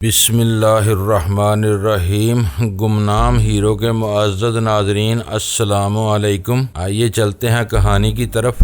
بسم اللہ الرحمن الرحیم۔ گمنام ہیرو کے معزز ناظرین، السلام علیکم۔ آئیے چلتے ہیں کہانی کی طرف۔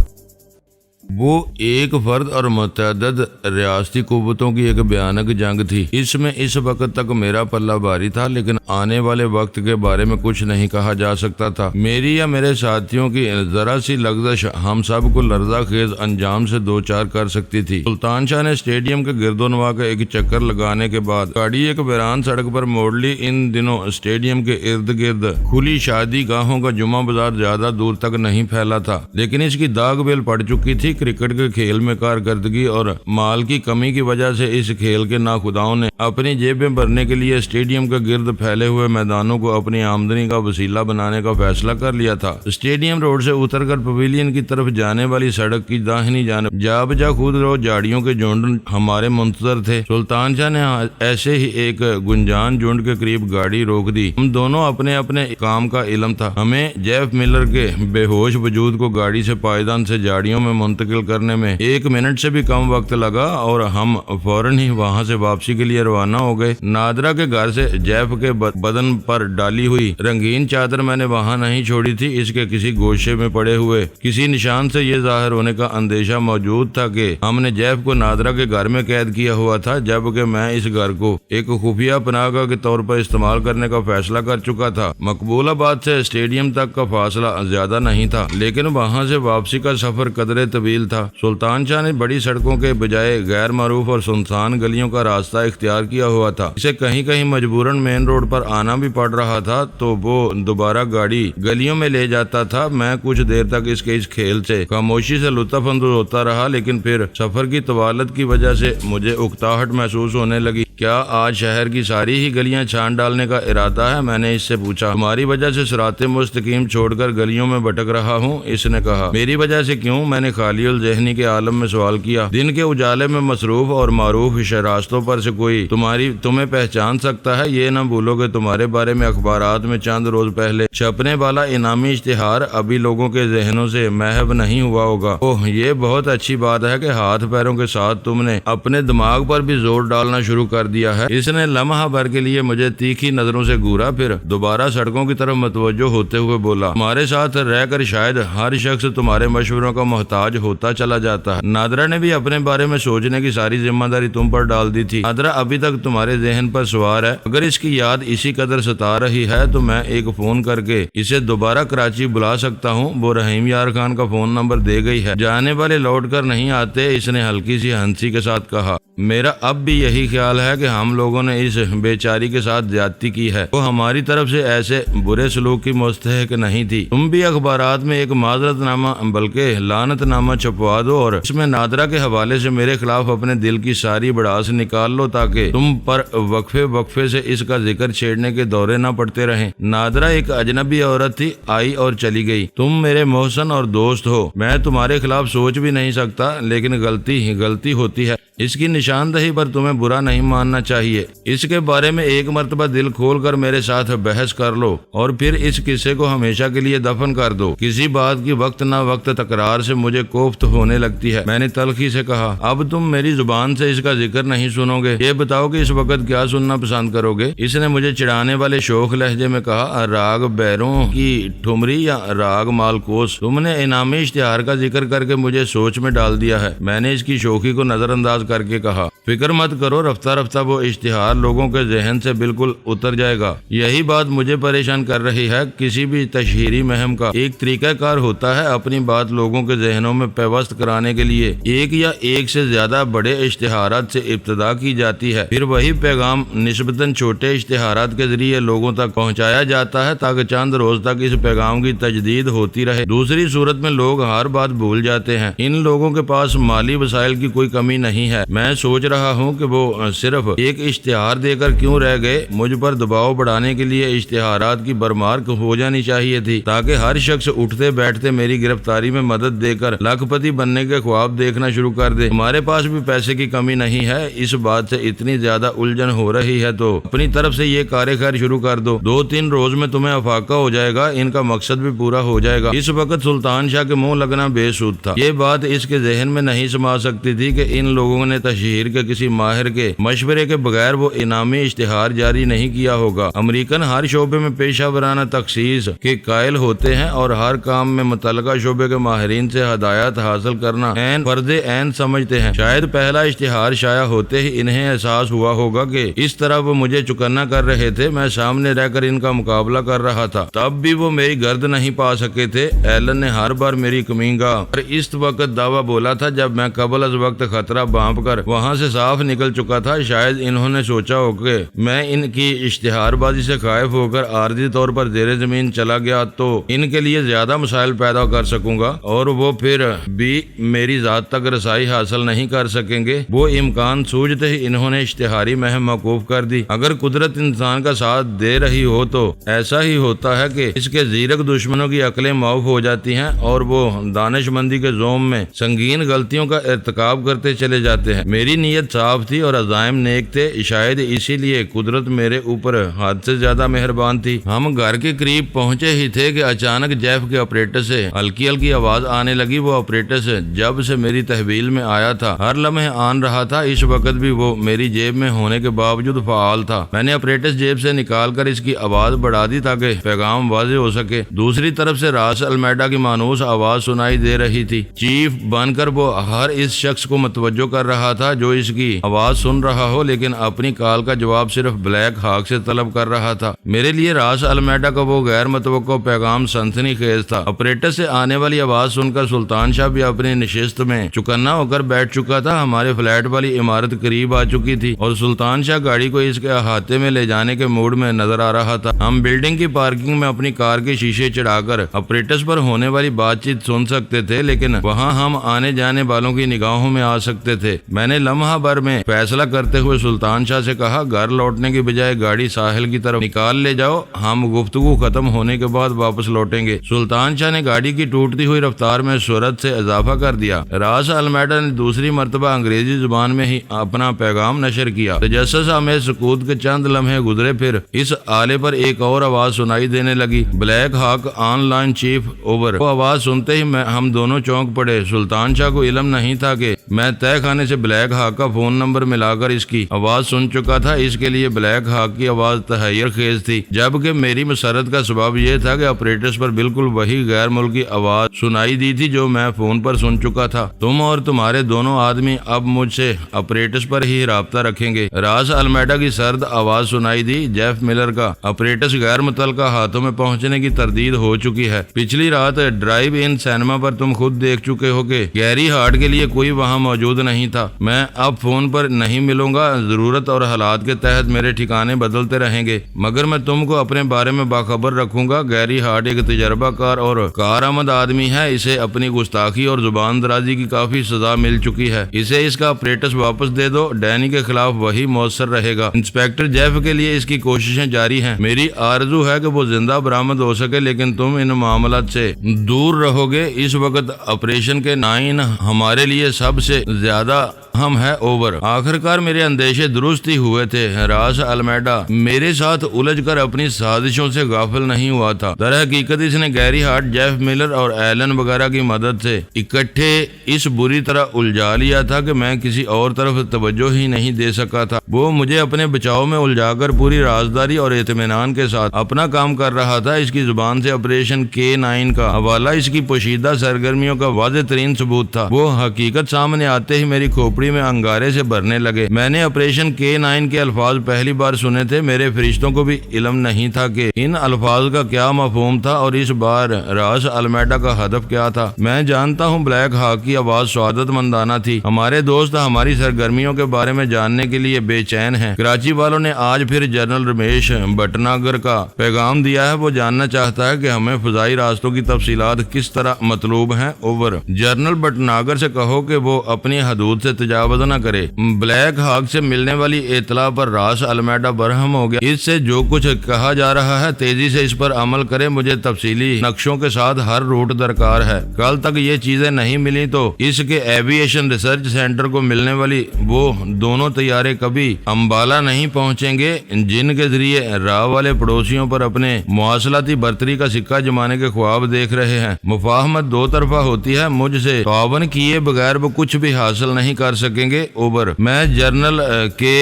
وہ ایک فرد اور متعدد ریاستی قوتوں کی ایک بھیانک جنگ تھی۔ اس میں اس وقت تک میرا پلہ بھاری تھا، لیکن آنے والے وقت کے بارے میں کچھ نہیں کہا جا سکتا تھا۔ میری یا میرے ساتھیوں کی ذرا سی لغزش ہم سب کو لرزہ خیز انجام سے دوچار کر سکتی تھی۔ سلطان شاہ نے اسٹیڈیم کے گرد و نواح کا ایک چکر لگانے کے بعد گاڑی ایک ویران سڑک پر موڑ لی۔ ان دنوں اسٹیڈیم کے ارد گرد کھلی شادی گاہوں کا جمعہ بازار زیادہ دور تک نہیں پھیلا تھا، لیکن اس کی داغ بیل پڑ چکی تھی۔ کرکٹ کے کھیل میں کارکردگی اور مال کی کمی کی وجہ سے اس کھیل کے ناخداؤں نے اپنی جیبیں بھرنے کے لیے اسٹیڈیم کے گرد پھیلے ہوئے میدانوں کو اپنی آمدنی کا وسیلہ بنانے کا فیصلہ کر لیا تھا۔ اسٹیڈیم روڈ سے اتر کر پویلین کی طرف جانے والی سڑک کی داہنی جانب جا بجا خود رو جھاڑیوں کے جھنڈ ہمارے منتظر تھے۔ سلطان شاہ نے ایسے ہی ایک گنجان جھنڈ کے قریب گاڑی روک دی۔ ہم دونوں اپنے اپنے کام کا علم تھا۔ ہمیں جیف ملر کے بے ہوش وجود کو گاڑی سے پائیدان سے جھاڑیوں میں منتقل کرنے میں 1 منٹ سے بھی کم وقت لگا اور ہم فوراً ہی وہاں سے واپسی کے لیے روانہ ہو گئے۔ نادرہ کے گھر سے جیف کے بدن پر ڈالی ہوئی رنگین چادر میں نے وہاں نہیں چھوڑی تھی۔ اس کے کسی گوشے میں پڑے ہوئے کسی نشان سے یہ ظاہر ہونے کا اندیشہ موجود تھا کہ ہم نے جیف کو نادرہ کے گھر میں قید کیا ہوا تھا، جبکہ میں اس گھر کو ایک خفیہ پناہ گاہ کے طور پر استعمال کرنے کا فیصلہ کر چکا تھا۔ مقبول آباد سے اسٹیڈیم تک کا فاصلہ زیادہ نہیں تھا، لیکن وہاں سے واپسی کا سفر قدرے طویل تھا۔ سلطان شاہ نے بڑی سڑکوں کے بجائے غیر معروف اور سنسان گلیوں کا راستہ اختیار کیا ہوا تھا۔ اسے کہیں کہیں مجبوراً مین روڈ پر آنا بھی پڑ رہا تھا، تو وہ دوبارہ گاڑی گلیوں میں لے جاتا تھا۔ میں کچھ دیر تک اس کھیل سے خاموشی سے لطف اندوز ہوتا رہا، لیکن پھر سفر کی طوالت کی وجہ سے مجھے اکتاہٹ محسوس ہونے لگی۔ کیا آج شہر کی ساری ہی گلیاں چھان ڈالنے کا ارادہ ہے؟ میں نے اس سے پوچھا۔ تمہاری وجہ سے صراط مستقیم چھوڑ کر گلیوں میں بھٹک رہا ہوں، اس نے کہا۔ میری وجہ سے کیوں؟ میں نے خالی الذہنی کے عالم میں سوال کیا۔ دن کے اجالے میں مصروف اور معروف راستوں پر سے کوئی تمہیں پہچان سکتا ہے؟ یہ نہ بھولو کہ تمہارے بارے میں اخبارات میں چند روز پہلے چھپنے والا انعامی اشتہار ابھی لوگوں کے ذہنوں سے محو نہیں ہوا ہوگا۔ اوہ، یہ بہت اچھی بات ہے کہ ہاتھ پیروں کے ساتھ تم نے اپنے دماغ پر بھی زور ڈالنا شروع کر دیا ہے۔ اس نے لمحہ بھر کے لیے مجھے تیکھی نظروں سے گھورا، پھر دوبارہ سڑکوں کی طرف متوجہ ہوتے ہوئے بولا، تمہارے ساتھ رہ کر شاید ہر شخص تمہارے مشوروں کا محتاج ہوتا چلا جاتا ہے۔ نادرہ نے بھی اپنے بارے میں سوچنے کی ساری ذمہ داری تم پر ڈال دی تھی۔ نادرہ ابھی تک تمہارے ذہن پر سوار ہے۔ اگر اس کی یاد اسی قدر ستا رہی ہے تو میں ایک فون کر کے اسے دوبارہ کراچی بلا سکتا ہوں۔ وہ رحیم یار خان کا فون نمبر دے گئی ہے۔ جانے والے لوٹ کر نہیں آتے، اس نے ہلکی سی ہنسی کے ساتھ کہا۔ میرا اب بھی یہی خیال ہے کہ ہم لوگوں نے اس بیچاری کے ساتھ زیادتی کی ہے۔ وہ ہماری طرف سے ایسے برے سلوک کی مستحق نہیں تھی۔ تم بھی اخبارات میں ایک معذرت نامہ بلکہ لعنت نامہ چھپوا دو اور اس میں نادرہ کے حوالے سے میرے خلاف اپنے دل کی ساری بڑاس نکال لو، تاکہ تم پر وقفے سے اس کا ذکر چھیڑنے کے دورے نہ پڑتے رہیں۔ نادرہ ایک اجنبی عورت تھی، آئی اور چلی گئی۔ تم میرے محسن اور دوست ہو، میں تمہارے خلاف سوچ بھی نہیں سکتا، لیکن غلطی ہوتی ہے۔ اس کی نشاندہی پر تمہیں برا نہیں ماننا چاہیے۔ اس کے بارے میں ایک مرتبہ دل کھول کر میرے ساتھ بحث کر لو اور پھر اس قصے کو ہمیشہ کے لیے دفن کر دو۔ کسی بات کی وقت نہ وقت تکرار سے مجھے کوفت ہونے لگتی ہے، میں نے تلخی سے کہا۔ اب تم میری زبان سے اس کا ذکر نہیں سنو گے؟ یہ بتاؤ کہ اس وقت کیا سننا پسند کرو گے؟ اس نے مجھے چڑھانے والے شوخ لہجے میں کہا، راگ بیروں کی ٹھمری یا راگ مالکوس؟ تم نے انعامی اشتہار کا ذکر کر کے مجھے سوچ میں ڈال دیا ہے، میں نے اس کی شوخی کو نظر انداز کر کے کہا۔ فکر مت کرو، رفتہ رفتہ وہ اشتہار لوگوں کے ذہن سے بالکل اتر جائے گا۔ یہی بات مجھے پریشان کر رہی ہے۔ کسی بھی تشہیری مہم کا ایک طریقہ کار ہوتا ہے، اپنی بات لوگوں کے ذہنوں میں پیوست کرانے کے لیے ایک یا ایک سے زیادہ بڑے اشتہارات سے ابتدا کی جاتی ہے، پھر وہی پیغام نسبتاً چھوٹے اشتہارات کے ذریعے لوگوں تک پہنچایا جاتا ہے تاکہ چند روز تک اس پیغام کی تجدید ہوتی رہے۔ دوسری صورت میں لوگ ہر بات بھول جاتے ہیں۔ ان لوگوں کے پاس مالی وسائل کی کوئی کمی نہیں ہے۔ میں سوچ رہا ہوں کہ وہ صرف ایک اشتہار دے کر کیوں رہ گئے؟ مجھ پر دباؤ بڑھانے کے لیے اشتہارات کی برمار ہو جانی چاہیے تھی، تاکہ ہر شخص اٹھتے بیٹھتے میری گرفتاری میں مدد دے کر لاکھ پتی بننے کے خواب دیکھنا شروع کر دے۔ تمہارے پاس بھی پیسے کی کمی نہیں ہے، اس بات سے اتنی زیادہ الجھن ہو رہی ہے تو اپنی طرف سے یہ کار خیر شروع کر دو۔ 2-3 روز میں تمہیں افاقہ ہو جائے گا، ان کا مقصد بھی پورا ہو جائے گا۔ اس وقت سلطان شاہ کے منہ لگنا بے سود تھا۔ یہ بات اس کے ذہن میں نہیں سما سکتی تھی کہ ان لوگوں لوگوں نے تشہیر کے کسی ماہر کے مشورے کے بغیر وہ انعامی اشتہار جاری نہیں کیا ہوگا۔ امریکن ہر شعبے میں پیشہ ورانہ تخصیص کے قائل ہوتے ہیں اور ہر کام میں متعلقہ شعبے کے ماہرین سے ہدایات حاصل کرنا فرض عین سمجھتے ہیں۔ شاید پہلا اشتہار شائع ہوتے ہی انہیں احساس ہوا ہوگا کہ اس طرح وہ مجھے چکنا کر رہے تھے، میں سامنے رہ کر ان کا مقابلہ کر رہا تھا، تب بھی وہ میری گرد نہیں پا سکے تھے۔ ایلن نے ہر بار میری کمینگاہ پر اس وقت دعویٰ بولا تھا جب میں قبل از وقت خطرہ بانپ کر وہاں سے صاف نکل چکا تھا۔ شاید انہوں نے سوچا ہو کہ میں ان کی اشتہار بازی سے خائف ہو کر عارضی طور پر زیر زمین چلا گیا تو ان کے لیے زیادہ مسائل پیدا کر سکوں گا اور وہ پھر بھی میری ذات تک رسائی حاصل نہیں کر سکیں گے۔ وہ امکان سوچتے ہی انہوں نے اشتہاری مہم موقوف کر دی۔ اگر قدرت انسان کا ساتھ دے رہی ہو تو ایسا ہی ہوتا ہے کہ اس کے زیرک دشمنوں کی عقلیں معاف ہو جاتی ہیں اور وہ دانش مندی کے زوم میں سنگین غلطیوں کا ارتکاب کرتے چلے جاتے ہیں۔ میری نیت صاف تھی اور عزائم نیک تھے، شاید اسی لیے قدرت میرے اوپر حد سے زیادہ مہربان تھی۔ ہم گھر کے قریب پہنچے ہی تھے کہ اچانک جیف کے آپریٹر سے ہلکی ہلکی آواز آنے لگی۔ وہ آپریٹر سے جب سے میری تحویل میں آیا تھا ہر لمحے آن رہا تھا، اس وقت بھی وہ میری جیب میں ہونے کے باوجود فعال تھا۔ میں نے آپریٹر جیب سے نکال کر اس کی آواز بڑھا دی تاکہ پیغام واضح ہو سکے۔ دوسری طرف سے راس المیڈا کی مانوس آواز سنائی دے رہی تھی۔ چیف بن کر وہ ہر اس شخص کو متوجہ کر رہا تھا جو اس کی آواز سن رہا ہو، لیکن اپنی کال کا جواب صرف بلیک ہاک سے طلب کر رہا تھا۔ میرے لیے راس المیڈا کا وہ غیر متوقع پیغام سنسنی خیز تھا۔ آپریٹر سے آنے والی آواز سن کر سلطان شاہ بھی اپنی نشست میں چکنا ہو کر بیٹھ چکا تھا۔ ہمارے فلیٹ والی عمارت قریب آ چکی تھی اور سلطان شاہ گاڑی کو اس کے احاطے میں لے جانے کے موڈ میں نظر آ رہا تھا۔ ہم بلڈنگ کی پارکنگ میں اپنی کار کے شیشے چڑھا کر آپریٹرز پر ہونے والی بات چیت سن سکتے تھے، لیکن وہاں ہم آنے جانے والوں کی نگاہوں میں آ سکتے تھے۔ میں نے لمحہ بھر میں فیصلہ کرتے ہوئے سلطان شاہ سے کہا، گھر لوٹنے کی بجائے گاڑی ساحل کی طرف نکال لے جاؤ، ہم گفتگو ختم ہونے کے بعد واپس لوٹیں گے۔ سلطان شاہ نے گاڑی کی ٹوٹتی ہوئی رفتار میں سرعت سے اضافہ کر دیا۔ راس المیڈا نے دوسری مرتبہ انگریزی زبان میں ہی اپنا پیغام نشر کیا۔ تجسس ہمیں سکوت کے چند لمحے گزرے، پھر اس آلے پر ایک اور آواز سنائی دینے لگی، black hawk online chief over. وہ آواز سنتے ہی ہم دونوں چونک پڑے۔ سلطان شاہ کو علم نہیں تھا کہ میں طے خانے سے بلیک ہاک کا فون نمبر ملا کر اس کی آواز سن چکا تھا۔ اس کے لیے بلیک ہاک کی آواز تحیر خیز تھی، جبکہ میری مسرت کا سبب یہ تھا کہ آپریٹرز پر بالکل وہی غیر ملکی آواز سنائی دی تھی جو میں فون پر سن چکا تھا۔ تم اور تمہارے دونوں آدمی اب مجھ سے آپریٹرز پر ہی رابطہ رکھیں گے۔ راس المیڈا کی سرد آواز سنائی دی، جیف ملر کا آپریٹرز غیر متعلقہ ہاتھوں میں پہنچنے کی تردید ہو چکی ہے۔ پچھلی رات ڈرائیو ان سینما پر تم خود دیکھ چکے ہو کہ گیری ہارٹ کے لیے کوئی وہاں موجود نہیں تھا۔ میں اب فون پر نہیں ملوں گا، ضرورت اور حالات کے تحت میرے ٹھکانے بدلتے رہیں گے، مگر میں تم کو اپنے بارے میں باخبر رکھوں گا۔ گیری ہارٹ ایک تجربہ کار اور کارآمد آدمی ہے، اسے اپنی گستاخی اور زبان درازی کی کافی سزا مل چکی ہے۔ اسے اس کا آپریٹرز واپس دے دو، ڈینی کے خلاف وہی مؤثر رہے گا۔ انسپیکٹر جیف کے لیے اس کی کوششیں جاری ہیں۔ میری آرزو ہے کہ وہ زندہ برآمد ہو سکے، لیکن تم ان معاملات سے دور رہو گے۔ اس وقت آپریشن کے 9 ہمارے لیے سب سے زیادہ اہم ہے، اوور۔ آخرکار میرے اندیشے درست ہی ہوئے تھے۔ راس المیڈا میرے ساتھ الجھ کر اپنی سازشوں سے غافل نہیں ہوا تھا۔ در حقیقت اس نے گیری ہارٹ، جیف ملر اور ایلن وغیرہ کی مدد سے اکٹھے اس بری طرح الجھا لیا تھا کہ میں کسی اور طرف توجہ ہی نہیں دے سکا تھا۔ وہ مجھے اپنے بچاؤ میں الجھا کر پوری رازداری اور اطمینان کے ساتھ اپنا کام کر رہا تھا۔ اس کی زبان سے آپریشن K9 کا حوالہ اس کی پوشیدہ سرگرمیوں کا واضح ترین ثبوت تھا۔ وہ حقیقت سامنے آتے ہی میری کھوپڑی میں انگارے سے بھرنے لگے۔ میں نے آپریشن K9 کے الفاظ پہلی بار سنے تھے۔ میرے فرشتوں کو بھی علم نہیں تھا کہ ان الفاظ کا کیا مفہوم تھا اور اس بار راس المیڈا کا ہدف کیا تھا۔ میں جانتا ہوں بلیک ہاک کی آواز سعادت مندانہ تھی۔ ہمارے دوست ہماری سرگرمیوں کے بارے میں جاننے کے لیے بے چین ہیں۔ کراچی والوں نے آج پھر جنرل رمیش بھٹناگر کا پیغام دیا ہے۔ وہ جاننا چاہتا ہے کہ ہمیں فضائی راستوں کی تفصیلات کس طرح مطلوب ہیں، اوور۔ جنرل بھٹناگر سے کہو کہ وہ اپنی حدود سے تجاوز نہ کرے۔ بلیک ہاک سے ملنے والی اطلاع پر راس المیڈا برہم ہو گیا۔ اس سے جو کچھ کہا جا رہا ہے تیزی سے اس پر عمل کرے۔ مجھے تفصیلی نقشوں کے ساتھ ہر روٹ درکار ہے۔ کل تک یہ چیزیں نہیں ملی تو اس کے ایویشن ریسرچ سینٹر کو ملنے والی وہ دونوں طیارے کبھی امبالہ نہیں پہنچیں گے جن کے ذریعے راہ والے پڑوسیوں پر اپنے مواصلاتی برتری کا سکہ جمانے کے خواب دیکھ رہے ہیں۔ مفاہمت دو طرفہ ہوتی ہے، مجھ سے تعاون کیے بغیر وہ کچھ بھی حاصل نہیں نہیں کر سکیں گے اوبر۔ میں جنرل کے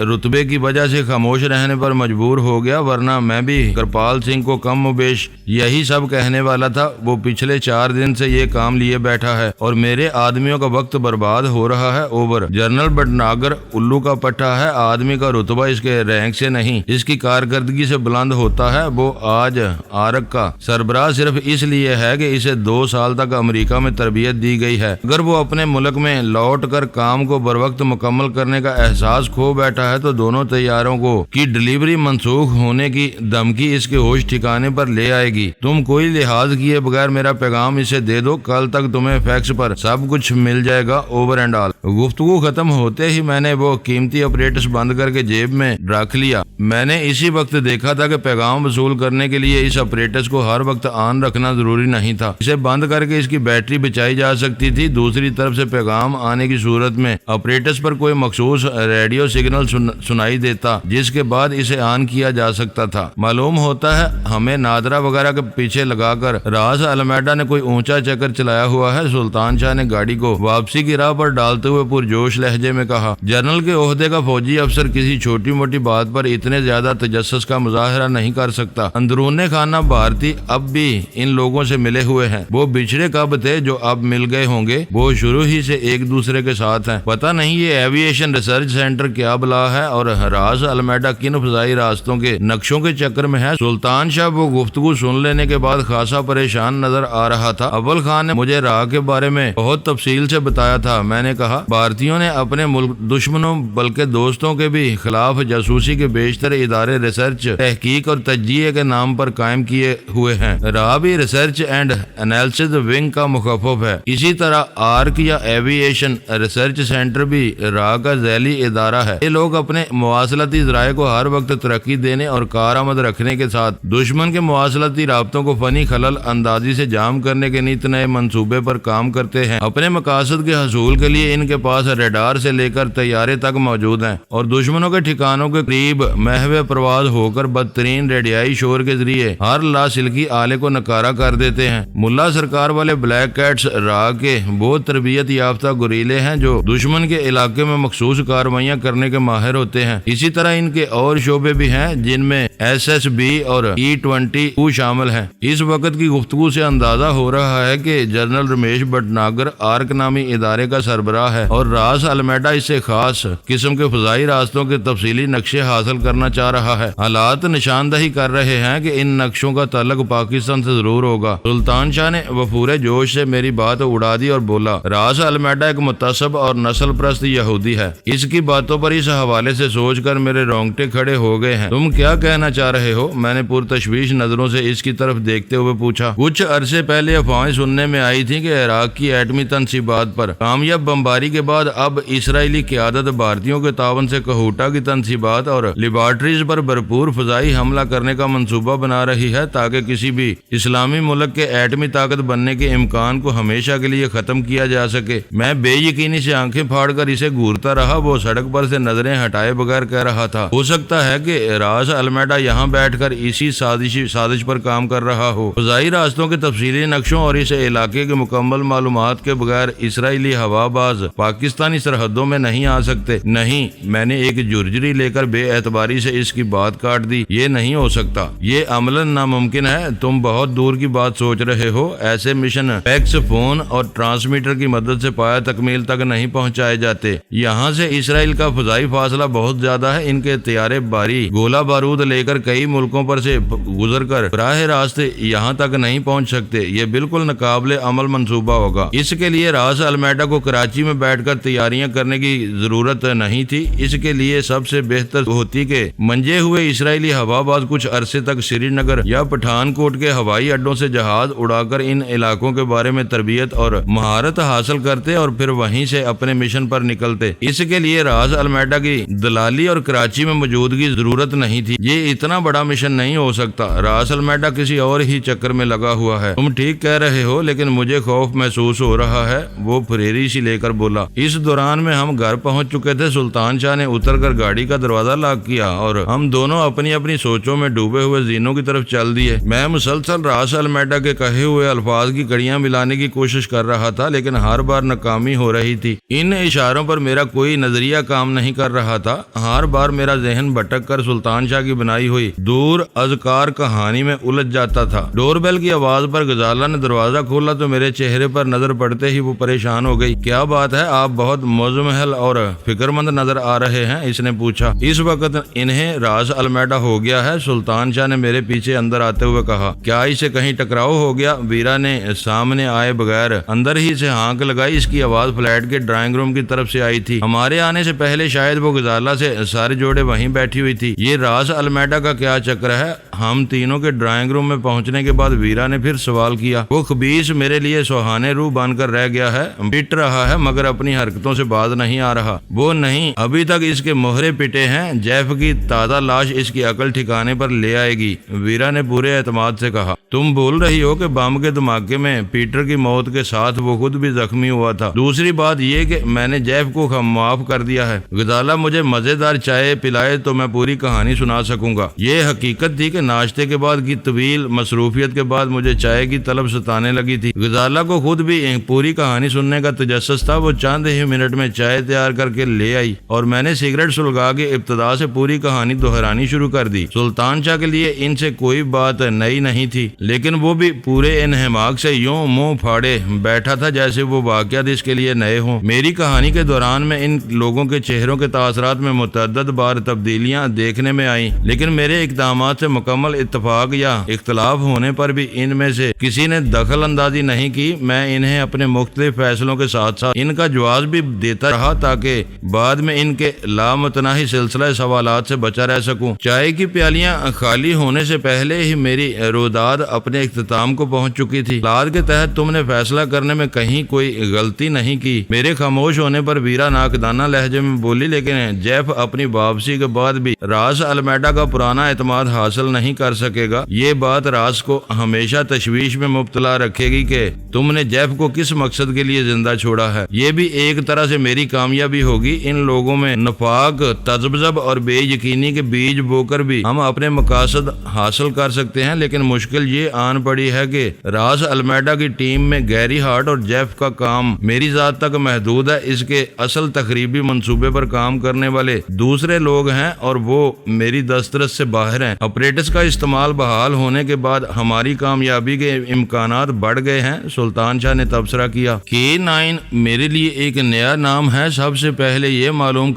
رتبے کی وجہ سے خاموش رہنے پر مجبور ہو گیا، ورنہ میں بھی کرپال سنگھ کو کم و بیش یہی سب کہنے والا تھا۔ وہ پچھلے 4 دن سے یہ کام لیے بیٹھا ہے اور میرے آدمیوں کا وقت برباد ہو رہا ہے اوبر۔ جنرل بھٹناگر الو کا پٹھا ہے، آدمی کا رتبہ اس کے رینک سے نہیں، اس کی کارکردگی سے بلند ہوتا ہے۔ وہ آج آرک کا سربراہ صرف اس لیے ہے کہ اسے 2 سال تک امریکہ میں تربیت دی گئی ہے۔ اگر وہ اپنے ملک میں لوٹ کر کام کو بروقت مکمل کرنے کا احساس کھو بیٹھا ہے تو دونوں طیاروں کی ڈلیوری منسوخ ہونے کی دھمکی اس کے ہوش ٹھکانے پر لے آئے گی۔ تم کوئی لحاظ کیے بغیر میرا پیغام اسے دے دو، کل تک تمہیں فیکس پر سب کچھ مل جائے گا اوور اینڈ آل۔ گفتگو ختم ہوتے ہی میں نے وہ قیمتی آپریٹس بند کر کے جیب میں رکھ لیا۔ میں نے اسی وقت دیکھا تھا کہ پیغام وصول کرنے کے لیے اس آپریٹس کو ہر وقت آن رکھنا ضروری نہیں تھا، اسے بند کر کے اس کی بیٹری بچائی جا سکتی تھی۔ دوسری طرف سے پیغام آنے کی صورت میں آپریٹس پر کوئی مخصوص ریڈیو سگنل سنائی دیتا جس کے بعد اسے آن کیا جا سکتا تھا۔ معلوم ہوتا ہے ہمیں نادرا وغیرہ کے پیچھے لگا کر راز المیڈا نے کوئی اونچا چکر چلایا ہوا ہے۔ سلطان شاہ نے گاڑی کو واپسی کی راہ پر ڈالتے ہوئے پرجوش لہجے میں کہا، جنرل کے عہدے کا فوجی افسر کسی چھوٹی موٹی بات پر اتنے زیادہ تجسس کا مظاہرہ نہیں کر سکتا۔ اندرون خانہ بھارتی اب بھی ان لوگوں سے ملے ہوئے ہیں، وہ بچھڑے کب تھے جو اب مل گئے ہوں گے؟ وہ شروع ہی سے ایک دوسرے کے ساتھ ہیں۔ پتہ نہیں یہ ایوییشن ریسرچ سینٹر کیا بلا ہے اور راز المیڈا کن فضائی راستوں کے نقشوں کے چکر میں ہے۔ سلطان شاہ وہ گفتگو سن لینے کے بعد خاصا پریشان نظر آ رہا تھا۔ اول خان نے مجھے راہ کے بارے میں بہت تفصیل سے بتایا تھا۔ میں نے کہا، بھارتیوں نے اپنے ملک دشمنوں بلکہ دوستوں کے بھی خلاف جاسوسی کے بیشتر ادارے ریسرچ، تحقیق اور تجزیے کے نام پر قائم کیے ہوئے ہیں۔ راہ بھی ریسرچ اینڈ انالیسس ونگ کا مخفف ہے۔ اسی طرح آرک یا ایوییشن ریسرچ سینٹر بھی راہ کا ذیلی ادارہ ہے۔ یہ لوگ اپنے مواصلاتی ذرائع کو ہر وقت ترقی دینے اور کارآمد رکھنے کے ساتھ دشمن کے مواصلاتی رابطوں کو فنی خلل اندازی سے جام کرنے کے نت نئے منصوبے پر کام کرتے ہیں۔ اپنے مقاصد کے حصول کے لیے ان کے پاس ریڈار سے لے کر طیارے تک موجود ہیں اور دشمنوں کے ٹھکانوں کے قریب محو پرواز ہو کر بدترین ریڈیائی شور کے ذریعے ہر لاسلکی آلے کو نکارا کر دیتے ہیں۔ ملا سرکار والے بلیک کیٹس راہ کے وہ تربیت یافتہ گوریلے ہیں جو دشمن کے علاقے میں مخصوص کارروائیاں کرنے کے ماہر ہوتے ہیں۔ اسی طرح ان کے اور شعبے بھی ہیں جن میں SSB اور E-22 شامل ہیں۔ اس وقت کی گفتگو سے اندازہ ہو رہا ہے کہ جنرل رمیش بھٹناگر آرک نامی ادارے کا سربراہ ہے اور راز المیڈا اس سے خاص قسم کے فضائی راستوں کے تفصیلی نقشے حاصل کرنا چاہ رہا ہے۔ حالات نشاندہی کر رہے ہیں کہ ان نقشوں کا تعلق پاکستان سے ضرور ہوگا۔ سلطان شاہ نے وفور جوش سے میری بات اڑا دی اور بولا، راز المیڈا ایک متعصب اور نسل پرست یہودی ہے۔ اس کی باتوں پر اس حوالے سے سوچ کر میرے رونگٹے کھڑے ہو گئے ہیں۔ تم کیا کہنا چاہ رہے ہو؟ میں نے پرتشویش نظروں سے اس کی طرف دیکھتے ہوئے پوچھا۔ کچھ عرصے پہلے افواہیں سننے میں آئی تھی کہ عراق کی ایٹمی تنصیبات پر کامیاب بمباری کے بعد اب اسرائیلی قیادت بھارتیوں کے تعاون سے کہوٹا کی تنصیبات اور لیبارٹریز پر بھرپور فضائی حملہ کرنے کا منصوبہ بنا رہی ہے تاکہ کسی بھی اسلامی ملک کے ایٹمی طاقت بننے کے امکان کو ہمیشہ کے لیے ختم کیا جا سکے۔ میں بے یقینی سے آنکھیں پھاڑ کر اسے گھورتا رہا۔ وہ سڑک پر سے نظریں ہٹائے بغیر کہہ رہا تھا، ہو سکتا ہے کہ راز المیڈا یہاں بیٹھ کر اسی سازش پر کام کر رہا ہو۔ فضائی راستوں کے تفصیلی نقشوں اور اس علاقے کے مکمل معلومات کے بغیر اسرائیلی ہوا باز پاکستانی سرحدوں میں نہیں آ سکتے۔ نہیں، میں نے ایک جرجری لے کر بے اعتباری سے اس کی بات کاٹ دی، یہ نہیں ہو سکتا، یہ عملاً ناممکن ہے۔ تم بہت دور کی بات سوچ رہے ہو۔ ایسے مشن فیکس، فون اور ٹرانسمیٹر کی مدد سے پایا تکمیل تک نہیں پہنچائے جاتے۔ یہاں سے اسرائیل کا فضائی فاصلہ بہت زیادہ ہے۔ ان کے طیارے باری گولہ بارود لے کر کئی ملکوں پر سے گزر کر براہ راست یہاں تک نہیں پہنچ سکتے۔ یہ بالکل ناقابل عمل منصوبہ ہوگا۔ اس کے لیے راز المیڈا کو کراچی میں بیٹھ کر تیاریاں کرنے کی ضرورت نہیں تھی۔ اس کے لیے سب سے بہتر ہوتی کہ منجے ہوئے اسرائیلی ہوا باز کچھ عرصے تک سری نگر یا پٹھان کوٹ کے ہوائی اڈوں سے جہاز اڑا کر ان علاقوں کے بارے میں تربیت اور مہارت حاصل کرتے اور پھر وہیں سے اپنے مشن پر نکلتے۔ اس کے لیے راز المیڈا کی دلالی اور کراچی میں موجودگی ضرورت نہیں تھی۔ یہ اتنا بڑا مشن نہیں ہو سکتا۔ راز المیڈا کسی اور ہی چکر میں لگا ہوا ہے۔ تم ٹھیک کہہ رہے ہو، لیکن مجھے خوف محسوس ہو رہا ہے، وہ پھریری سی لے کر بولا۔ اس دوران میں ہم گھر پہنچ چکے تھے۔ سلطان شاہ نے اتر کر گاڑی کا دروازہ لاک کیا اور ہم دونوں اپنی اپنی سوچوں میں ڈوبے ہوئے زینوں کی طرف چل دیے۔ میں مسلسل راز المیڈا کے کہے ہوئے الفاظ کی کڑیاں ملانے کی کوشش کر رہا تھا، لیکن ہر بار ناکامی ہو رہی تھی۔ ان اشاروں پر میرا کوئی نظریہ کام نہیں کر رہا تھا۔ ہر بار میرا ذہن بھٹک کر سلطان شاہ کی بنائی ہوئی دور اذکار کہانی میں الجھ جاتا تھا۔ ڈور بیل کی آواز پر غزالہ نے دروازہ کھولا تو میرے چہرے پر نظر پڑتے ہی وہ پریشان ہو گئی۔ کیا بات ہے، آپ بہت مزمحل اور فکر مند نظر آ رہے ہیں، اس نے پوچھا۔ اس وقت انہیں راز المیڈا ہو گیا ہے، سلطان شاہ نے میرے پیچھے اندر آتے ہوئے کہا۔ کیا اسے کہیں ٹکراؤ ہو گیا؟ ویرا نے سامنے آئے بغیر اندر ہی سے ہانک لگائی۔ اس کی آواز فلیٹ کے ڈرائنگ روم کی طرف سے آئی تھی۔ ہمارے آنے سے پہلے شاید وہ غزالہ سے سارے جوڑے وہیں بیٹھی ہوئی تھی۔ یہ راز المیڈا کا کیا چکر ہے؟ ہم تینوں کے ڈرائنگ روم میں پہنچنے کے بعد ویرا نے پھر سوال کیا۔ وہ خبیث میرے لیے سہانے روح بن کر رہ گیا ہے، پٹ رہا ہے مگر اپنی حرکتوں سے باز نہیں آ رہا۔ وہ نہیں، ابھی تک اس کے مہرے پٹے ہیں۔ جیف کی تازہ لاش اس کی عقل ٹھکانے پر لے آئے گی، ویرا نے پورے اعتماد سے کہا۔ تم بول رہی ہو کہ بم کے دھماکے میں پیٹر کی موت کے ساتھ وہ خود بھی زخمی ہوا تھا۔ دوسری بات یہ کہ میں نے جیف کو معاف کر دیا ہے۔ غزالہ مجھے مزیدار چائے پلائے تو میں پوری کہانی سنا سکوں گا۔ یہ حقیقت تھی کہ ناشتے کے بعد کی طویل مصروفیت کے بعد مجھے چائے کی طلب ستانے لگی تھی۔ غزالہ کو خود بھی پوری کہانی سننے کا تجسس تھا۔ وہ چند ہی منٹ میں چائے تیار کر کے لے آئی اور میں نے سگریٹ سلگا کے ابتدا سے پوری کہانی دہرانی شروع کر دی۔ سلطان شاہ کے لیے ان سے کوئی بات نئی نہیں تھی، لیکن وہ بھی پورے انہماک سے یوں منہ پھاڑے بیٹھا تھا جیسے وہ واقعات اس کے لیے نئے ہوں۔ میری کہانی کے دوران میں ان لوگوں کے چہروں کے تاثرات میں متعدد بار تبدیلیاں دیکھنے میں آئیں، لیکن میرے اقدامات سے مکمل اتفاق یا اختلاف ہونے پر بھی ان میں سے کسی نے دخل اندازی نہیں کی۔ میں انہیں اپنے مختلف فیصلوں کے ساتھ ساتھ ان کا جواز بھی دیتا رہا تاکہ بعد میں ان کے لامتناہی سلسلہ سوالات سے بچا رہ سکوں۔ چائے کی پیالیاں خالی ہونے سے پہلے ہی میری روداد اپنے اختتام کو پہنچ چکی تھی۔ لاد کے تحت تم نے فیصلہ کرنے میں کہیں کوئی غلطی نہیں کی۔ میرے خاموش ہونے پر ویرا ناقدانہ لہجے میں بولی، لیکن جیف اپنی واپسی کے بعد بھی راز المیڈا کا پرانا اعتماد حاصل نہیں کر سکے گا۔ یہ بات راز کو ہمیشہ تشویش میں مبتلا رکھے گی کہ تم نے جیف کو کس مقصد کے لیے زندہ چھوڑا ہے۔ یہ بھی ایک طرح سے میری کامیابی ہوگی۔ ان لوگوں میں نفاق، تذبذب اور بے یقینی کے بیج بو کر بھی ہم اپنے مقاصد حاصل کر سکتے ہیں، لیکن مشکل یہ آن پڑی ہے کہ راز المیڈا کی ٹیم میں گیری ہارٹ اور جیف کا کام میری ذات تک محدود ہے۔ اس کے اصل تخریبی منصوبے پر کام کرنے والے دوسرے لوگ ہیں اور وہ میری دسترس سے باہر ہیں۔ اپریٹس کا استعمال بحال ہونے کے بعد ہماری کامیابی کے امکانات بڑھ گئے ہیں، سلطان شاہ نے تبصرہ کیا۔ K9 میرے لیے ایک نیا نام ہے۔ سب سے پہلے یہ معلوم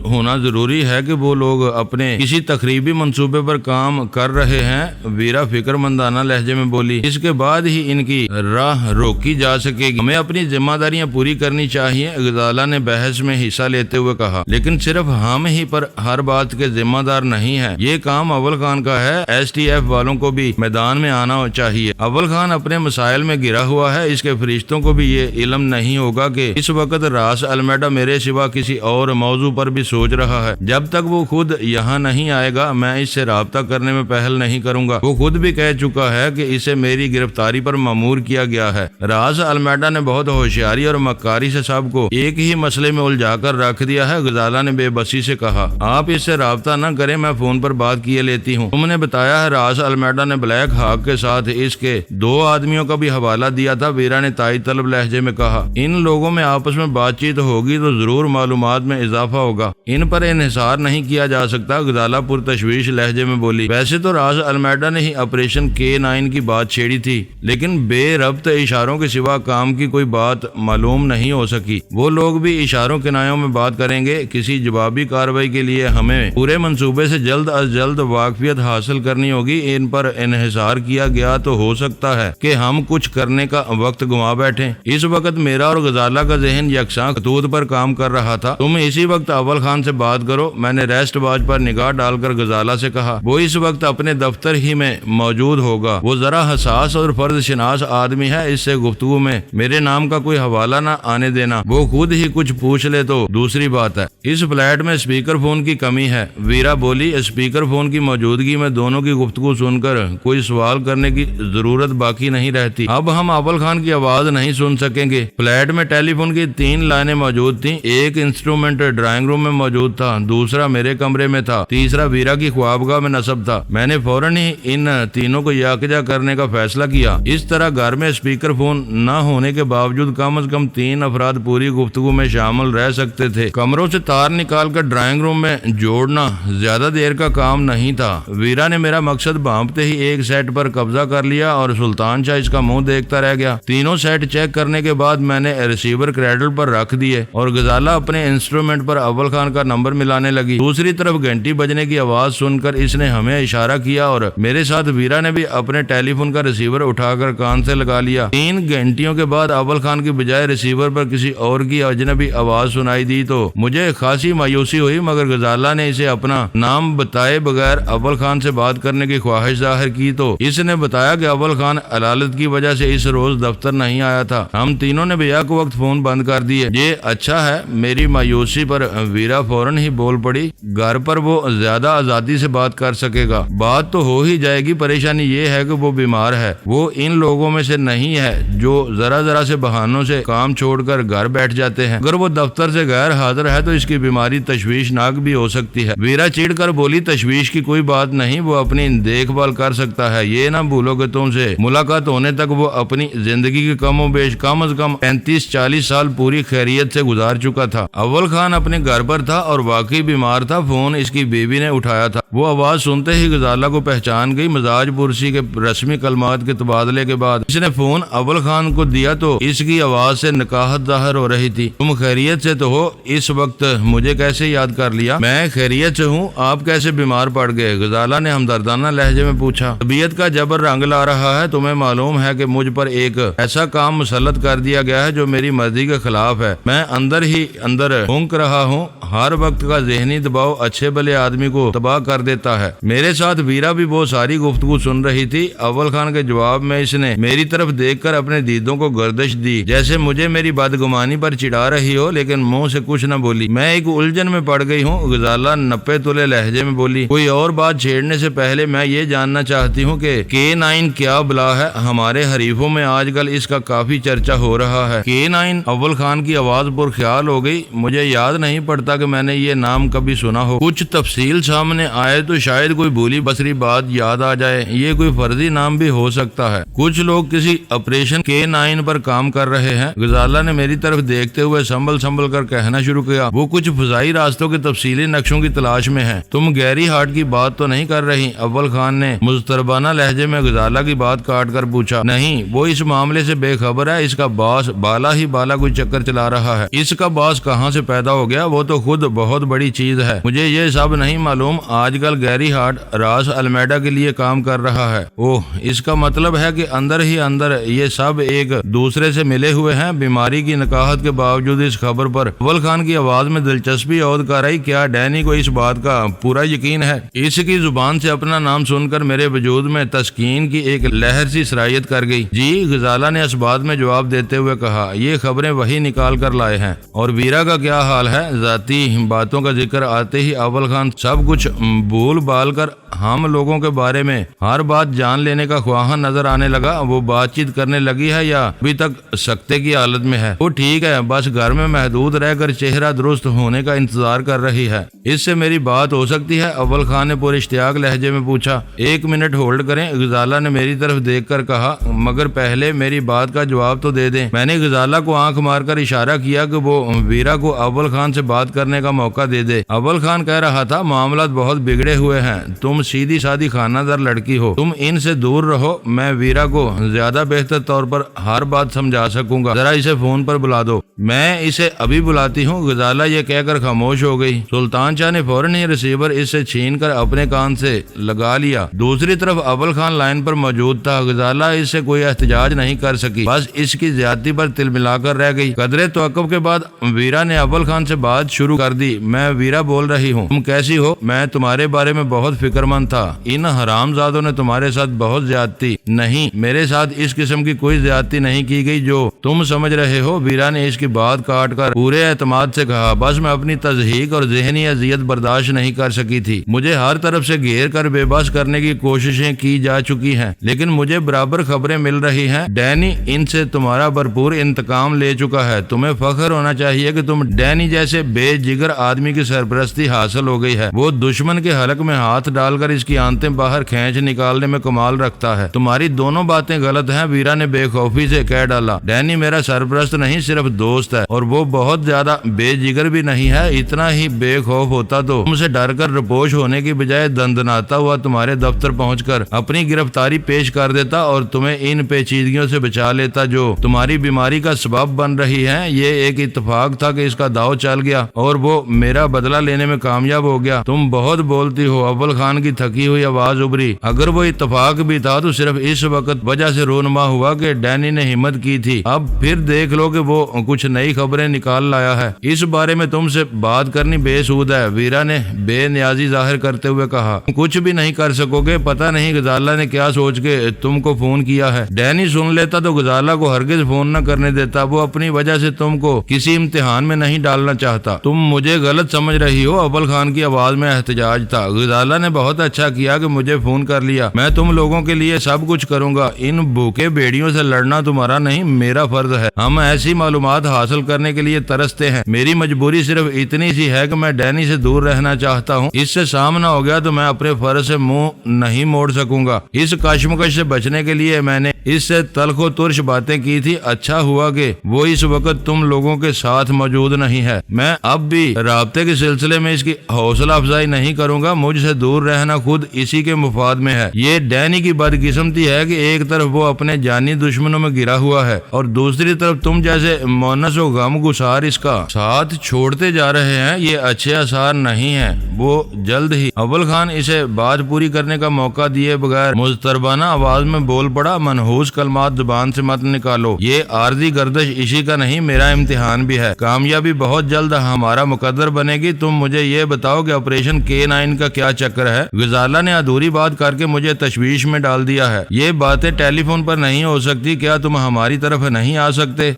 ہونا ضروری ہے کہ وہ لوگ اپنے کسی تخریبی منصوبے پر کام کر رہے ہیں، ویرا فکر مندانہ لہجے میں بولی۔ اس کے بعد ہی ان کی راہ روکی جا سکے گی۔ ہمیں اپنی ذمہ داریاں پوری کرنی چاہیے، غزالہ نے بحث میں حصہ لیتے ہوئے کہا، لیکن صرف ہم ہی پر ہر بات کے ذمہ دار نہیں ہے۔ یہ کام اول خان کا ہے۔ STF والوں کو بھی میدان میں آنا چاہیے۔ اول خان اپنے مسائل میں گرا ہوا ہے۔ اس کے فرشتوں کو بھی یہ علم نہیں ہوگا کہ اس وقت راز المیڈا میرے سوا کسی اور موضوع پر بھی سوچ رہا ہے۔ جب تک وہ خود یہاں نہیں آئے گا میں اس سے رابطہ کرنے میں پہل نہیں کروں گا۔ وہ خود بھی کہہ چکا ہے کہ اسے میری گرفتاری پر مامور کیا گیا ہے۔ راز المیڈا نے بہت ہوشیاری اور مکاری سے سب کو ایک ہی مسئلے میں الجھا کر رکھ دیا ہے، غزالہ نے بے بسی سے کہا۔ آپ اس سے رابطہ نہ کریں، میں فون پر بات کیے لیتی ہوں۔ تم نے بتایا ہے راز المیڈا نے بلیک ہاک کے ساتھ اس کے 2 آدمیوں کا بھی حوالہ دیا تھا، ویرا نے تائید طلب لہجے میں کہا۔ ان لوگوں میں آپس میں بات چیت ہوگی تو ضرور معلومات میں اضافہ ہوگا، ان پر انحصار نہیں کیا جا سکتا، غزالہ پرتشویش لہجے میں بولی۔ ویسے تو راز المیڈا نے ہی آپریشن K9 کی بات چھیڑی تھی، لیکن بے ربط اشاروں کے سوا کام کی کوئی بات معلوم نہیں ہو سکی۔ وہ لوگ بھی اشاروں کنایوں میں بات کریں گے۔ کسی جوابی کارروائی کے لیے ہمیں پورے منصوبے سے جلد از جلد واقفیت حاصل کرنی ہوگی۔ ان پر انحصار کیا گیا تو ہو سکتا ہے کہ ہم کچھ کرنے کا وقت گنوا بیٹھیں۔ اس وقت میرا اور غزالہ کا ذہن یکساں خطوط پر کام کر رہا تھا۔ تم اسی وقت اول خان سے بات کرو، میں نے ریسٹ واچ پر نگاہ ڈال کر غزالہ سے کہا۔ وہ اس وقت اپنے دفتر ہی میں موجود ہوگا۔ وہ ذرا حساس اور فرد شناس آدمی ہے، اس سے گفتگو میں میرے نام کا کوئی حوالہ نہ آنے دینا۔ وہ خود ہی کچھ پوچھ لے تو دوسری بات ہے۔ اس فلیٹ میں اسپیکر فون کی کمی ہے، ویرا بولی۔ اسپیکر فون کی موجودگی میں دونوں کی گفتگو سن کر کوئی سوال کرنے کی ضرورت باقی نہیں رہتی۔ اب ہم اول خان کی آواز نہیں سن سکیں گے۔ فلیٹ میں ٹیلی فون کی 3 لائنیں موجود تھیں۔ ایک انسٹرومنٹ ڈرائنگ روم میں موجود تھا، دوسرا میرے کمرے میں تھا، تیسرا ویرا کی خوابگاہ میں نصب تھا۔ میں نے فوراً ہی ان تینوں کو یکجا کرنے کا فیصلہ کیا۔ اس طرح گھر میں اسپیکر فون نہ ہونے کے باوجود کم از کم 3 افراد افراد پوری گفتگو میں شامل رہ سکتے تھے۔ کمروں سے تار نکال کر ڈرائنگ روم میں جوڑنا زیادہ دیر کا کام نہیں تھا۔ ویرا نے میرا مقصد بھانپتے ہی ایک سیٹ پر قبضہ کر لیا اور سلطان شاہ اس کا منہ دیکھتا رہ گیا۔ تینوں سیٹ چیک کرنے کے بعد میں نے ریسیور کریڈل پر رکھ دیے اور غزالہ اپنے انسٹرومنٹ پر اول خان کا نمبر ملانے لگی۔ دوسری طرف گھنٹی بجنے کی آواز سن کر اس نے ہمیں اشارہ کیا اور میرے ساتھ ویرا نے بھی اپنے ٹیلی فون کا ریسیور اٹھا کر کان سے لگا لیا۔ 3 گھنٹیوں کے بعد اول خان کی بجائے ریسیور پر کسی اور کی اجنبی آواز سنائی دی تو مجھے خاصی مایوسی ہوئی، مگر غزالہ نے اسے اپنا نام بتائے بغیر اول خان سے بات کرنے کی خواہش ظاہر کی تو اس نے بتایا کہ اول خان علالت کی وجہ سے اس روز دفتر نہیں آیا تھا۔ ہم تینوں نے بیک وقت فون بند کر دیے۔ یہ اچھا ہے، میری مایوسی پر ویرا فوراً ہی بول پڑی، گھر پر وہ زیادہ آزادی سے بات کر سکے گا، بات تو ہو ہی جائے گی، پریشانی یہ ہے کہ وہ بیمار ہے، وہ ان لوگوں میں سے نہیں ہے جو ذرا سے بہانوں سے کام چھوڑ کر گھر بیٹھ جاتے ہیں۔ اگر وہ دفتر سے غیر حاضر ہے تو اس کی بیماری تشویشناک بھی ہو سکتی ہے۔ ویرا چڑ کر بولی، تشویش کی کوئی بات نہیں، وہ اپنی دیکھ بھال کر سکتا ہے، یہ نہ بھولو کہ تم سے ملاقات ہونے تک وہ اپنی زندگی کے کم و بیش کم از کم 35-40 سال پوری خیریت سے گزار چکا تھا۔ اول خان اپنے گھر پر تھا اور واقعی بیمار تھا۔ فون اس کی بیوی نے اٹھایا تھا۔ وہ آواز سنتے ہی غزالہ کو پہچان گئی۔ مزاج پرسی کے رسمی کلمات کے تبادلے کے بعد اس نے فون اول خان کو دیا تو اس کی آواز سے نکاحت ظاہر ہو رہی تھی۔ تم خیریت سے تو ہو؟ اس وقت مجھے کیسے یاد کر لیا؟ میں خیریت سے ہوں، آپ کیسے بیمار پڑ گئے؟ غزالہ نے ہمدردانہ لہجے میں پوچھا۔ طبیعت کا جبر رنگ لا رہا ہے، تمہیں معلوم ہے کہ مجھ پر ایک ایسا کام مسلط کر دیا گیا ہے جو میری مرضی کے خلاف ہے۔ میں اندر ہی اندر پھونک رہا ہوں۔ ہر وقت کا ذہنی دباؤ اچھے بھلے آدمی کو تباہ کر دیتا ہے۔ میرے ساتھ ویرا بھی وہ ساری گفتگو سن رہی تھی۔ اول خان کے جواب میں اس نے میری طرف دیکھ کر اپنے دیدوں کو گردش دی، جیسے مجھے میری بدگمانی پر چڑھا رہی ہو، لیکن منہ سے کچھ نہ بولی۔ میں ایک الجھن میں پڑ گئی ہوں، غزالہ نپے تلے لہجے میں بولی۔ کوئی اور بات چھیڑنے سے پہلے میں یہ جاننا چاہتی ہوں کہ K9 کیا بلا ہے؟ ہمارے حریفوں میں آج کل اس کا کافی چرچا ہو رہا ہے۔ K9؟ اول خان کی آواز پر خیال ہو گئی۔ مجھے یاد نہیں پڑتا کہ میں نے یہ نام کبھی سنا ہو۔ کچھ تفصیل سامنے آئے تو شاید کوئی بولی بسری بات یاد آ جائے۔ یہ کوئی فرضی نام بھی ہو سکتا ہے۔ کچھ لوگ کسی آپریشن K9 پر کام کر رہے ہیں۔ غزالہ نے میری طرف دیکھتے ہوئے سنبھل کر کہنا شروع کیا۔ وہ کچھ فضائی راستوں کے تفصیلی نقشوں کی تلاش میں ہے۔ تم گیری ہارٹ کی بات تو نہیں کر رہی؟ اول خان نے مضطربانہ لہجے میں غزالہ کی بات کاٹ کر پوچھا۔ نہیں، وہ اس معاملے سے بے خبر ہے۔ اس کا باس بالا کوئی چکر چلا رہا ہے۔ اس کا باس کہاں سے پیدا ہو گیا؟ وہ تو خود بہت بڑی چیز ہے۔ مجھے یہ سب نہیں معلوم۔ آج کل گیری ہارٹ راس المیڈا کے لیے کام کر رہا ہے۔ اوہ، اس کا مطلب ہے کہ اندر ہی اندر یہ سب ایک دوسرے سے ملے ہوئے ہیں۔ بیماری کی نکاحت کے باوجود اس خبر پر اول خان کی آواز میں دلچسپی عود کر رہی۔ کیا ڈینی کو اس بات کا پورا یقین ہے؟ اس کی زبان سے اپنا نام سن کر میرے وجود میں تسکین کی ایک لہر سی سرایت کر گئی۔ جی، غزالہ نے اس بات میں جواب دیتے ہوئے کہا۔ یہ خبریں وہی نکال کر لائے ہیں۔ اور ویرا کا کیا حال ہے؟ ذاتی باتوں کا ذکر آتے ہی اول خان سب کچھ بھول بال کر ہم لوگوں کے بارے میں ہر بات جان لینے کا خواہاں نظر آنے لگا۔ وہ بات چیت کرنے لگی ہے یا ابھی تک سکتے کی حالت میں ہے؟ وہ ٹھیک ہے، بس گھر میں محدود رہ کر چہرہ درست ہونے کا انتظار کر رہی ہے۔ اس سے میری بات ہو سکتی ہے؟ اول خان نے پورے اشتیاق لہجے میں پوچھا۔ 1 منٹ ہولڈ کریں، غزالہ نے میری طرف دیکھ کر کہا، مگر پہلے میری بات کا جواب تو دے دیں۔ میں نے غزالہ کو آنکھ مار کر اشارہ کیا کہ وہ ویرا کو اول خان سے بات کرنے کا موقع دے دے۔ اول خان کہہ رہا تھا، معاملات بہت بگڑے ہوئے ہیں، تم سیدھی سادی خانہ دار لڑکی ہو، تم ان سے دور رہو، میں ویرا کو زیادہ بہتر طور پر ہر بات سمجھا سکوں گا، ذرا اسے فون پر بلا دو۔ میں اسے ابھی بلاتی ہوں۔ غزالہ یہ کہہ کر خاموش ہو گئی۔ سلطان شاہ نے فوراً ہی ریسیور اس سے چھین کر اپنے کان سے لگا لیا۔ دوسری طرف اول خان لائن پر موجود تھا۔ غزالہ اس سے کوئی احتجاج نہیں کر سکی، بس اس کی زیادتی پر تل ملا کر رہ گئی۔ قدرے توقف کے بعد ویرا نے اول خان سے بات شروع کر دی۔ میں ویرا بول رہی ہوں، تم کیسی ہو؟ میں تمہارے بارے میں بہت فکر مند تھا۔ ان حرام زادوں نے تمہارے ساتھ بہت زیادتی نہیں، میرے ساتھ اس قسم کی کوئی زیادتی نہیں کی گئی جو تم سمجھ رہے ہو۔ ویرا نے اس کی بات کاٹ کر پورے اعتماد سے کہا، بس میں اپنی تضحیک اور ذہنی اذیت برداشت نہیں کر سکی تھی۔ مجھے ہر طرف سے گھیر کر بے بس کرنے کی کوششیں کی جا چکی ہیں، لیکن مجھے برابر خبریں مل رہی ہیں ڈینی ان سے تمہارا بھرپور انتقام لے چکا ہے۔ تمہیں فخر ہونا چاہیے کہ تم ڈینی جیسے بے جگر آدمی کی سرپرستی حاصل ہو گئی ہے۔ وہ دشمن کے حلق میں ہاتھ ڈال کر اس کی آنتیں باہر کھینچ نکالنے میں کمال رکھتا ہے۔ تمہاری دونوں باتیں غلط ہیں، ویرا نے بے خوفی سے کہہ ڈالا۔ ڈینی میرا سرپرست نہیں صرف دوست ہے، اور وہ بہت زیادہ بے جگر بھی نہیں ہے۔ اتنا ہی بے خوف ہوتا تو تم سے ڈر کر رپوش ہونے کی بجائے دندناتا ہوا تمہارے دفتر پہنچ کر اپنی گرفتاری پیش کر دیتا اور تمہیں ان پیچیدگیوں سے بچا لیتا جو تمہاری بیماری کا سبب بن رہی ہیں۔ یہ ایک اتفاق تھا کہ اس کا داؤ چل گیا اور وہ میرا بدلہ لینے میں کامیاب ہو گیا۔ تم بہت بولتی ہو، اول خان کی تھکی ہوئی آواز ابھری۔ اگر وہ اتفاق بھی تھا تو صرف اس وقت وجہ سے رونما ہوا کہ ڈینی نے ہمت کی تھی۔ اب پھر دیکھ لو کہ وہ کچھ نئی خبریں نکال لایا ہے۔ اس بارے میں تم سے بات کرنی بے سود ہے، ویرا نے بے نیازی ظاہر کرتے ہوئے کہا۔ کچھ بھی نہیں کر سکو گے، پتہ نہیں غزالہ نے کیا سوچ کے تم کو فون کیا ہے۔ ڈینی سن لیتا تو غزالہ کو ہرگز فون نہ کرنے دیتا۔ وہ اپنی وجہ سے تم کو کسی امتحان میں نہیں ڈالنا چاہتا۔ تم مجھے غلط سمجھ رہی ہو، اول خان کی آواز میں احتجاج تھا۔ غزالہ نے بہت اچھا کیا کہ مجھے فون کر لیا، میں تم لوگوں کے لیے سب کچھ کروں گا۔ ان بھوکے بھیڑیوں سے لڑنا تمہارا نہیں، میرا فرض ہے۔ ہم ایسی معلومات حاصل کرنے کے لیے ترستے ہیں۔ میری مجبوری صرف اتنی سی ہے کہ میں ڈینی سے دور رہنا چاہتا ہوں۔ اس سے سامنا ہو گیا تو میں اپنے فرض سے منہ نہیں موڑ سکوں گا۔ اس کشمکش سے بچنے کے لیے میں نے اس سے تلخ و ترش باتیں کی تھی۔ اچھا ہوا کہ وہ اس وقت تم لوگوں کے ساتھ موجود نہیں ہے۔ میں اب بھی رابطے کے سلسلے میں اس کی حوصلہ افزائی نہیں کروں گا۔ مجھ سے دور رہنا خود اسی کے مفاد میں ہے۔ یہ ڈینی کی بدقسمتی ہے کہ ایک طرف وہ اپنے جانی دشمنوں میں گرا ہوا ہے اور دوسری طرف تم جیسے مونس و غم گسار اس کا ساتھ چھوڑتے جا رہے ہیں۔ یہ اچھے آثار نہیں ہیں۔ وہ جلد ہی اول خان اسے بات پوری کرنے کا موقع دیے بغیر مضطربانہ آواز میں بول پڑا، منحوس کلمات زبان سے مت نکالو۔ یہ عارضی گردش اسی کا نہیں، میرا امتحان بھی ہے۔ کامیابی بہت جلد ہمارا مقدر بنے گی۔ تم مجھے یہ بتاؤ کہ آپریشن K9 کا کیا چکر ہے؟ غزالہ نے ادھوری بات کر کے مجھے تشویش میں ڈال دیا ہے۔ یہ باتیں ٹیلی فون پر نہیں ہو سکتی، کیا تم ہماری طرف نہیں آ سکتے؟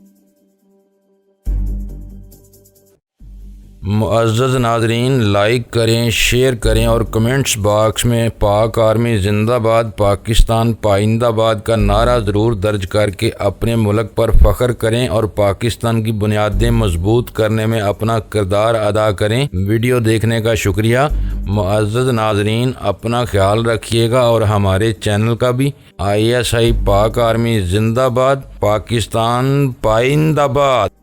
معزز ناظرین، لائک کریں، شیئر کریں اور کمنٹس باکس میں پاک آرمی زندہ باد، پاکستان پائندہ باد کا نعرہ ضرور درج کر کے اپنے ملک پر فخر کریں اور پاکستان کی بنیادیں مضبوط کرنے میں اپنا کردار ادا کریں۔ ویڈیو دیکھنے کا شکریہ۔ معزز ناظرین، اپنا خیال رکھیے گا اور ہمارے چینل کا بھی۔ ISI پاک آرمی زندہ باد، پاکستان پائندہ باد۔